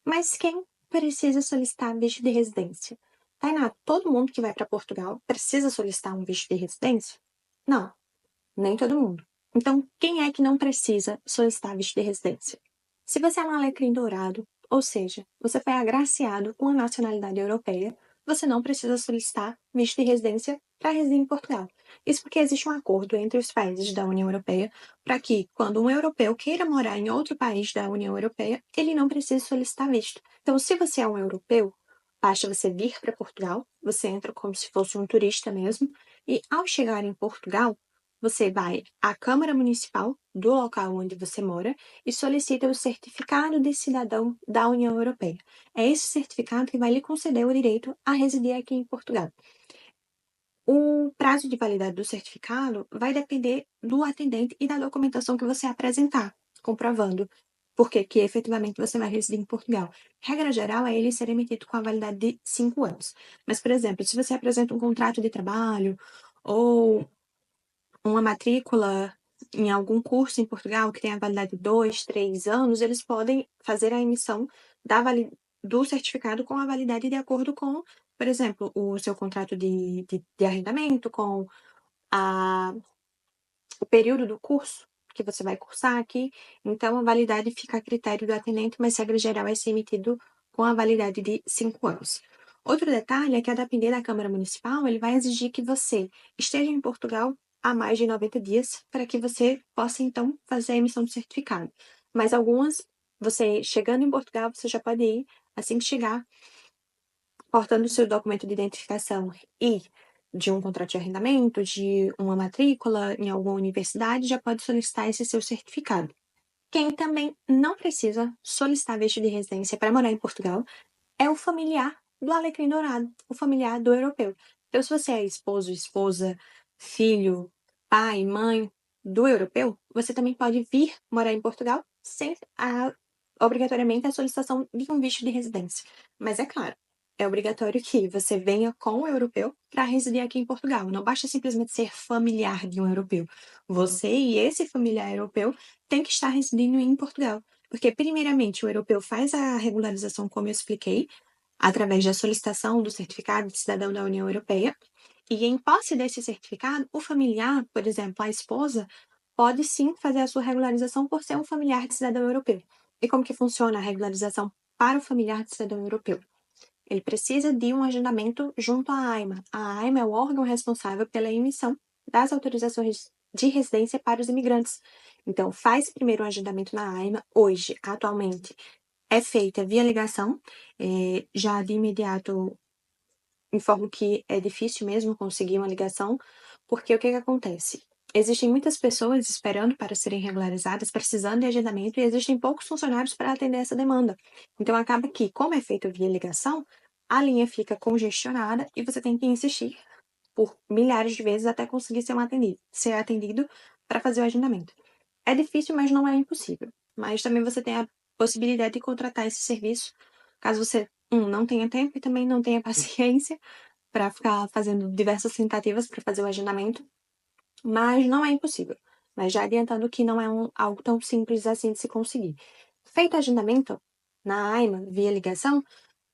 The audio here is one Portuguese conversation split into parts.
Mas quem precisa solicitar visto de residência? Tainá, todo mundo que vai para Portugal precisa solicitar um visto de residência? Não, nem todo mundo. Então, quem é que não precisa solicitar visto de residência? Se você é um alecrim dourado, ou seja, você foi agraciado com a nacionalidade europeia, você não precisa solicitar visto de residência para residir em Portugal. Isso porque existe um acordo entre os países da União Europeia para que, quando um europeu queira morar em outro país da União Europeia, ele não precise solicitar visto. Então, se você é um europeu, basta você vir para Portugal, você entra como se fosse um turista mesmo, e ao chegar em Portugal, você vai à Câmara Municipal do local onde você mora e solicita o certificado de cidadão da União Europeia. É esse certificado que vai lhe conceder o direito a residir aqui em Portugal. O prazo de validade do certificado vai depender do atendente e da documentação que você apresentar, comprovando porque que efetivamente você vai residir em Portugal. Regra geral é ele ser emitido com a validade de 5 anos. Mas, por exemplo, se você apresenta um contrato de trabalho ou uma matrícula em algum curso em Portugal que tem a validade de 2, 3 anos, eles podem fazer a emissão do certificado com a validade de acordo com, por exemplo, o seu contrato de arrendamento, com a, o período do curso que você vai cursar aqui. Então, a validade fica a critério do atendente, mas regra geral é ser emitido com a validade de 5 anos. Outro detalhe é que, a depender da Câmara Municipal, ele vai exigir que você esteja em Portugal há mais de 90 dias para que você possa, então, fazer a emissão do certificado. Mas algumas, você chegando em Portugal, você já pode ir, assim que chegar, portando o seu documento de identificação e de um contrato de arrendamento, de uma matrícula em alguma universidade, já pode solicitar esse seu certificado. Quem também não precisa solicitar visto de residência para morar em Portugal é o familiar do alecrim dourado, o familiar do europeu. Então, se você é esposo, esposa, filho, pai, mãe do europeu, você também pode vir morar em Portugal sem obrigatoriamente a solicitação de um visto de residência. Mas é claro, é obrigatório que você venha com o europeu para residir aqui em Portugal. Não basta simplesmente ser familiar de um europeu. Você e esse familiar europeu têm que estar residindo em Portugal. Porque, primeiramente, o europeu faz a regularização, como eu expliquei, através da solicitação do certificado de cidadão da União Europeia. E, em posse desse certificado, o familiar, por exemplo, a esposa, pode sim fazer a sua regularização por ser um familiar de cidadão europeu. E como que funciona a regularização para o familiar de cidadão europeu? Ele precisa de um agendamento junto à AIMA. A AIMA é o órgão responsável pela emissão das autorizações de residência para os imigrantes. Então, faz primeiro um agendamento na AIMA. Hoje, atualmente, é feita via ligação. Já de imediato informo que é difícil mesmo conseguir uma ligação, porque o que acontece? Existem muitas pessoas esperando para serem regularizadas, precisando de agendamento, e existem poucos funcionários para atender essa demanda. Então, acaba que, como é feito via ligação, a linha fica congestionada e você tem que insistir por milhares de vezes até conseguir ser atendido para fazer o agendamento. É difícil, mas não é impossível. Mas também você tem a possibilidade de contratar esse serviço, caso você, não tenha tempo e também não tenha paciência para ficar fazendo diversas tentativas para fazer o agendamento, mas não é impossível. Mas já adiantando que não é algo tão simples assim de se conseguir. Feito o agendamento na AIMA, via ligação,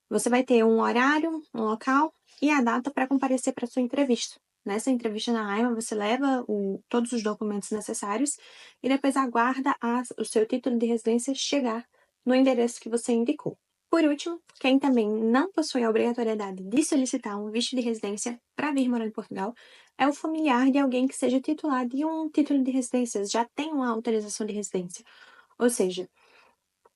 você vai ter um horário, um local e a data para comparecer para sua entrevista. Nessa entrevista na AIMA, você leva todos os documentos necessários e depois aguarda o seu título de residência chegar no endereço que você indicou. Por último, quem também não possui a obrigatoriedade de solicitar um visto de residência para vir morar em Portugal é o familiar de alguém que seja titular de um título de residência, já tem uma autorização de residência. Ou seja,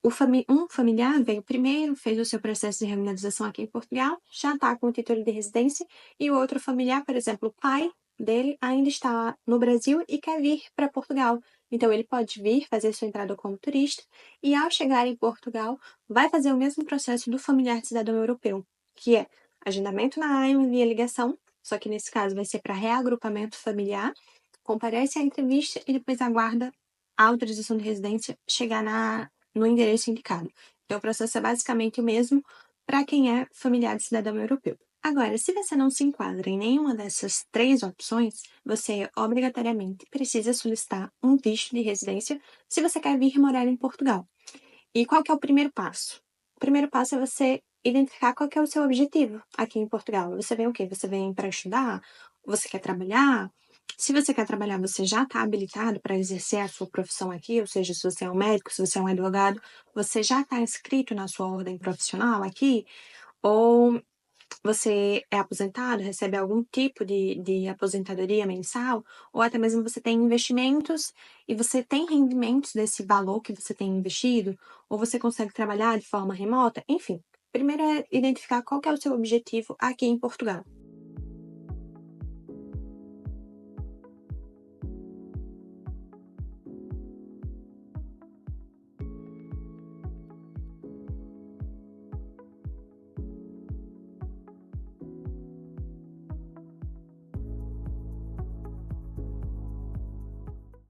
um familiar veio primeiro, fez o seu processo de regularização aqui em Portugal, já está com o título de residência, e o outro familiar, por exemplo, o pai dele ainda está no Brasil e quer vir para Portugal. Então, ele pode vir fazer sua entrada como turista e, ao chegar em Portugal, vai fazer o mesmo processo do familiar de cidadão europeu, que é agendamento na AIMA via ligação, só que nesse caso vai ser para reagrupamento familiar, comparece à entrevista e depois aguarda a autorização de residência chegar no endereço indicado. Então, o processo é basicamente o mesmo para quem é familiar de cidadão europeu. Agora, se você não se enquadra em nenhuma dessas três opções, você obrigatoriamente precisa solicitar um visto de residência se você quer vir morar em Portugal. E qual que é o primeiro passo? O primeiro passo é você identificar qual que é o seu objetivo aqui em Portugal. Você vem o quê? Você vem para estudar? Você quer trabalhar? Se você quer trabalhar, você já está habilitado para exercer a sua profissão aqui, ou seja, se você é um médico, se você é um advogado, você já está inscrito na sua ordem profissional aqui? Ou você é aposentado, recebe algum tipo de aposentadoria mensal, ou até mesmo você tem investimentos e você tem rendimentos desse valor que você tem investido, ou você consegue trabalhar de forma remota, enfim. Primeiro é identificar qual que é o seu objetivo aqui em Portugal.